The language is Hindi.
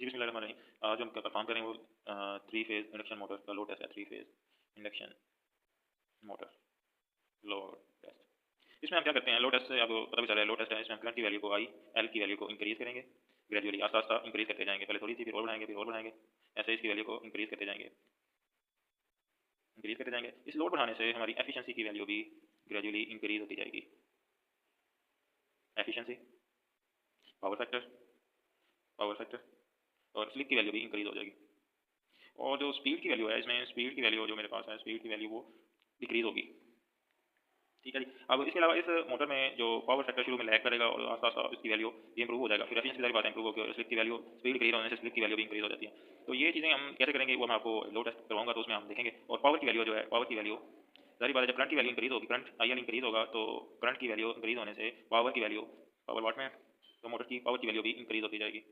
जी बिस्मिल्लाहिर्रहमानिर्रहीम। आज हम क्या परफॉर्म करेंगे वो थ्री फेज इंडक्शन मोटर का लोड टेस्ट है। Three phase induction motor load test. इसमें हम क्या करते हैं, लोड टेस्ट से आपको पता भी चला है, लोड टेस्ट है। इसमें हम करंट की वैल्यू को आई एल की वैल्यू को इंक्रीज करेंगे ग्रेजुअली, आस्ता आस्ता इंक्रीज करते जाएंगे। पहले थोड़ी सी, फिर और बढ़ाएंगे, फिर और बढ़ाएंगे, ऐसे इसकी वैल्यू को इंक्रीज करते जाएंगे, इंक्रीज करते जाएंगे। इस लोड बढ़ाने से हमारी एफिशिएंसी की वैल्यू भी ग्रेजुअली इंक्रीज होती जाएगी। Efficiency, power factor, power factor और स्लिप की वैल्यू भी इंक्रीज हो जाएगी। और जो स्पीड की वैल्यू है, इसमें स्पीड की वैल्यू जो मेरे पास है, स्पीड की वैल्यू वो डिक्रीज होगी। ठीक है जी। अब इसके अलावा इस मोटर में जो पावर फैक्टर शुरू में लैग करेगा और आस्ता आस्ता इसकी वैल्यू भी इंप्रूव हो जाएगा। फिर एफिशिएंसी की बात इंप्रूव होगी और स्लिप की वैल्यू, स्पीड इंक्रीज होने से स्लिप की वैल्यू भी इंक्रीज हो जाती है। तो ये चीज़ें हम कैसे करेंगे वो मैं आपको लोड टेस्ट करवाऊंगा तो उसमें हम देखेंगे। और पावर की वैल्यू जो है, पावर की वैल्यू जारी बात है, जब करंट की वैल्यू इंक्रीज होगी, करंट आई एल इंक्रीज होगा, तो करंट की वैल्यू इंक्रीज होने से पावर की वैल्यू, पावर वाट में, तो मोटर की पावर की वैल्यू भी इंक्रीज होती जाएगी।